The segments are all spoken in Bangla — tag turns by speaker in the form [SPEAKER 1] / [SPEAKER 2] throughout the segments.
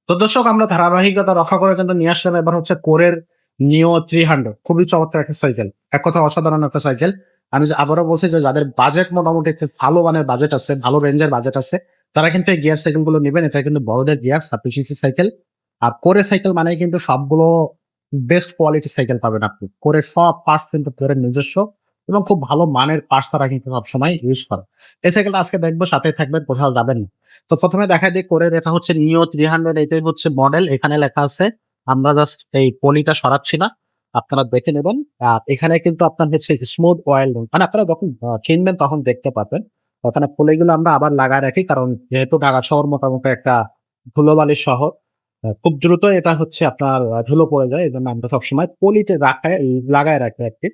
[SPEAKER 1] তো দর্শক, আমরা ধারাবাহিকতা রক্ষা করে কিন্তু নিয়ে আসলাম এবার হচ্ছে কোরের নিও 300। খুবই চমৎকার একটা সাইকেল, এক কথা অসাধারণ একটা সাইকেল। আমি আবারও বলছি যে যাদের বাজেট মোটামুটি একটু ভালো মানের বাজেট আছে, ভালো রেঞ্জের বাজেট আছে, তারা কিন্তু এই গিয়ার সাইকেল গুলো নেবেন। এটা কিন্তু বড়দের গিয়ার সাফিসিয়েন্সি সাইকেল। আর কোরে সাইকেল মানে কিন্তু সবগুলো বেস্ট কোয়ালিটি সাইকেল পাবেন আপনি। কোরের সব পার্টস কিন্তু কোরের নিজস্ব এবং খুব ভালো মানের পার্টস তারা কিন্তু সবসময় ইউজ করে। এই সাইকেলটা আজকে দেখবো, সাথে থাকবেন, কোথাও যাবেন না। তো প্রথমে দেখা দিই কোরের, এটা হচ্ছে নিও 300, এটাই হচ্ছে মডেল। এখানে লেখা আছে, আমরা জাস্ট এই পলিটা সরাচ্ছি না, আপনারা দেখে নেবেন। আর এখানে কিন্তু আপনার হচ্ছে স্মুথ অয়েল, মানে আপনারা যখন কিনবেন তখন দেখতে পাবেন। ওখানে পলিগুলো আমরা আবার লাগায় রাখি, কারণ যেহেতু ঢাকা শহর মোটামুটি একটা ধুলোবালির শহর, খুব দ্রুত এটা হচ্ছে আপনার ধুলো পড়ে যায়। এই জন্য আমরা সবসময় পলিতে লাগায় রাখি আর কি,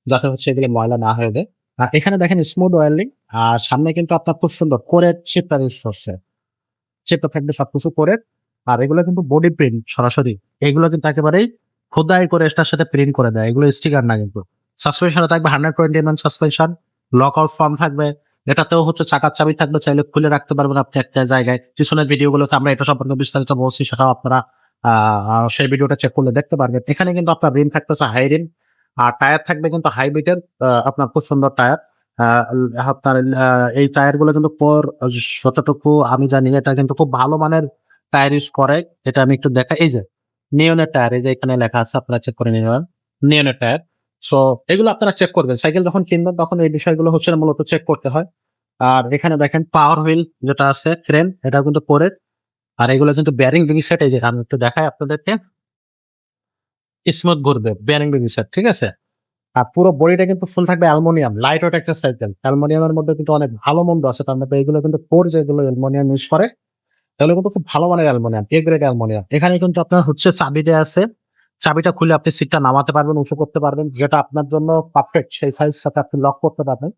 [SPEAKER 1] যাতে হচ্ছে এগুলো ময়লা না হয়ে যায়। আর এখানে দেখেন স্মুথ অয়েলিং। আর সামনে কিন্তু আপনার খুব সুন্দর করে চিপটা ইউজ করছে, চিপটা থাকবে সবকিছু করে। আর এগুলো কিন্তু বডি প্রিন্ট সরাসরি, এগুলো কিন্তু একেবারেই খোদাই করে এটার সাথে প্রিন্ট করে দেয়, এগুলো স্টিকার না কিন্তু। সাসপেনশনে থাকবে 120 mm suspension, lock out form থাকবে। এটাতেও হচ্ছে চাকার চাবি থাকবে, চাইলে খুলে রাখতে পারবেন আপনি একটা জায়গায়। পিছনের ভিডিওগুলোতে আমরা এটা সম্পর্কে বিস্তারিত বলছি, সেটাও আপনারা সেই ভিডিওটা চেক করলে দেখতে পারবেন। এখানে কিন্তু আপনার রিম থাকতেছে হাই রিম, আর টায়ার থাকবে কিন্তু হাইব্রিডের, আপনার খুব সুন্দর টায়ার। আপনার এই টায়ার গুলো কিন্তু যতটুকু আমি জানি এটা কিন্তু খুব ভালো মানের টায়ার ইউজ করে। এটা আমি একটু দেখা, এই যে নিয়নের টায়ার, এই যে এখানে লেখা আছে, আপনারা চেক করে নিবেন নিয়নের টায়ার। সো এগুলো আপনারা চেক করবেন, সাইকেল যখন কিনবেন তখন এই বিষয়গুলো হচ্ছে মূলত চেক করতে হয়। আর এখানে দেখেন পাওয়ার হুইল যেটা আছে, ক্রেন, এটা কিন্তু পরে। আর এগুলো কিন্তু ব্যারিং রিং সেট, এই যে আমি একটু দেখাই আপনাদেরকে, স্মুথ ঘুরবে ব্যারিং রিং সেট, ঠিক আছে। আর পুরো বডিটা কিন্তু ফুল থাকবে অ্যালুমিনিয়াম, লাইট ওয়েট একটা সাইকেল। অ্যালুমিনিয়ামের মধ্যে কিন্তু অনেক ভালো মন্দ আছে, তার মধ্যে এগুলো কিন্তু কোর যেগুলো অ্যালুমিনিয়াম ইউজ করে, এগুলো কিন্তু খুব ভালো মানের অ্যালুমিনিয়াম, এ গ্রেড অ্যালুমিনিয়াম। এখানে কিন্তু আপনার হচ্ছে চাবি দেয়া আছে, চাবিটা খুলে আপনি সিটটা নামাতে পারবেন, উঁচু করতে পারবেন, যেটা আপনার জন্য পারফেক্ট, সেই সাইজ সাথে আপনি লক করতে পারবেন।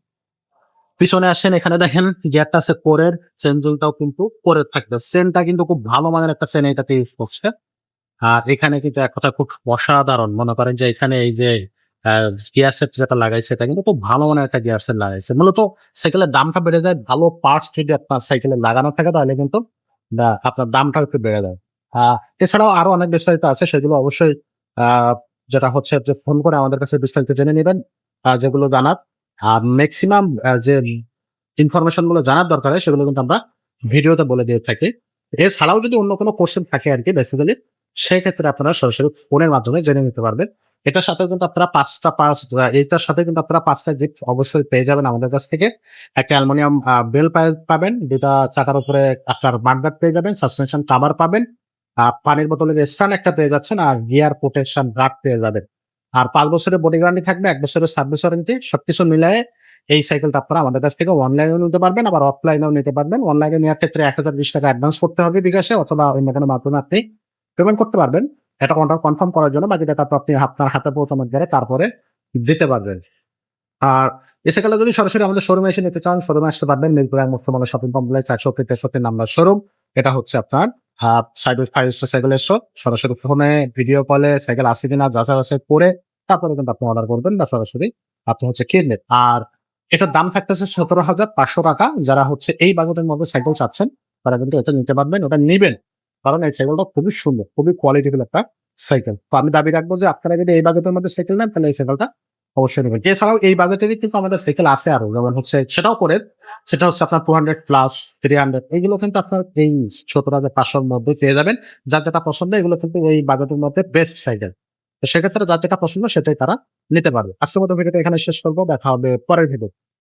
[SPEAKER 1] পিছনে আসেন, এখানে দেখেন গিয়ারটা আছে কোরের, চেনজুলটাও কিন্তু কোরের থাকবে। চেনটা কিন্তু খুব ভালো মানের একটা চেন এটাতে ইউজ করছে। আর এখানে কিন্তু এক কথা খুব অসাধারণ, মনে করেন যে এখানে এই যে গিয়ার সেট যেটা লাগাইছে, এটা কিন্তু খুব ভালো মানের একটা গিয়ার সেট লাগাইছে। মূলত সাইকেলের দামটা বেড়ে যায়, ভালো পার্টস যদি আপনার সাইকেলে লাগানো থাকে তাহলে কিন্তু আপনার দামটাও একটু বেড়ে যায়। এছাড়াও আরো অনেক বিস্তারিত আছে, সেগুলো অবশ্যই আহ যেটা হচ্ছে যে ফোন করে আমাদের কাছে বিস্তারিত জেনে নেবেন, যেগুলো জানার। আর ম্যাক্সিমাম যে ইনফরমেশন গুলো জানার দরকার হয় সেগুলো কিন্তু আমরা ভিডিওতে বলে দিয়ে থাকি। এছাড়াও যদি অন্য কোনো কোশ্চেন থাকে আর কি, বেসিক্যালি সেক্ষেত্রে আপনারা সরাসরি ফোনের মাধ্যমে জেনে নিতে পারবেন। এটার সাথে কিন্তু আপনারা এইটার সাথে কিন্তু আপনারা 5টা গিফট অবশ্যই পেয়ে যাবেন আমাদের কাছ থেকে। একটা অ্যালুমিনিয়াম বেল পাবেন, যেটা চাকার উপরে আপনার মাডগার্ড পেয়ে যাবেন, সাসপেনশন কাভার পাবেন, পানির বোতলের স্ট্যান্ড একটা পেয়ে যাচ্ছেন, আর গিয়ার প্রোটেকশন গার্ড পেয়ে যাবেন। আর 5 বছরের বডি গ্যারান্টি থাকবে, 1 বছরের সার্ভিস ওয়ারেন্টি। সবকিছু মিলায়ে এই সাইকেলটা আপনারা আমাদের কাছ থেকে অনলাইনেও নিতে পারবেন, আবার অফলাইনেও নিতে পারবেন। অনলাইনে নেওয়ার ক্ষেত্রে 1020 টাকা অ্যাডভান্স করতে হবে বিকাশে, অথবা অন্য কোনো মাধ্যমে আপনি পেমেন্ট করতে পারবেন। এটা কনফার্ম করার জন্য, বাকিটা তারপর আপনি আপনার হাতে পৌঁছানোর পরে তারপরে দিতে পারবেন। আর এই সাইকেলটা যদি সরাসরি আমাদের শোরুমে এসে নিতে চান, শোরুমে আসতে পারবেন, Mirpur Muktomala shopping complex 463 number showroom. এটা হচ্ছে আপনার সাইকেল ফাইভ স্টার সাইকেল এসো, সরাসরি ফোনে ভিডিও কলে সাইকেল আসে কিনা যাচাই বাছাই করে তারপরে কিন্তু আপনি অর্ডার করবেন, বা সরাসরি আপনি হচ্ছে কিনবেন। আর এটার দাম থাকতেছে 17,500 টাকা। যারা হচ্ছে এই বাজেটের মধ্যে সাইকেল চাচ্ছেন তারা কিন্তু এটা নিতে পারবেন, ওটা নিবেন, কারণ এই সাইকেলটা খুবই সুন্দর, খুবই কোয়ালিটিফুল একটা সাইকেল। তো আমি দাবি রাখবো যে আপনারা যদি এই বাজেটের মধ্যে সাইকেল নেন তাহলে এই সাইকেলটা অবশ্যই নেবেন। এছাড়াও এই বাজেটেরই কিন্তু আমাদের সাইকেল আছে আরো, যেমন হচ্ছে সেটাও করে, সেটা হচ্ছে আপনার 200 প্লাস 300, এগুলো কিন্তু আপনার এই 17,500-র মধ্যে পেয়ে যাবেন। যার যেটা পছন্দ, এগুলো কিন্তু এই বাজেটের মধ্যে বেস্ট সাইকেল। তো সেক্ষেত্রে যার যেটা পছন্দ সেটাই তারা নিতে পারবে। আজকের মতো ভিডিওটা এখানে শেষ করবো, দেখা হবে পরের ভিডিও।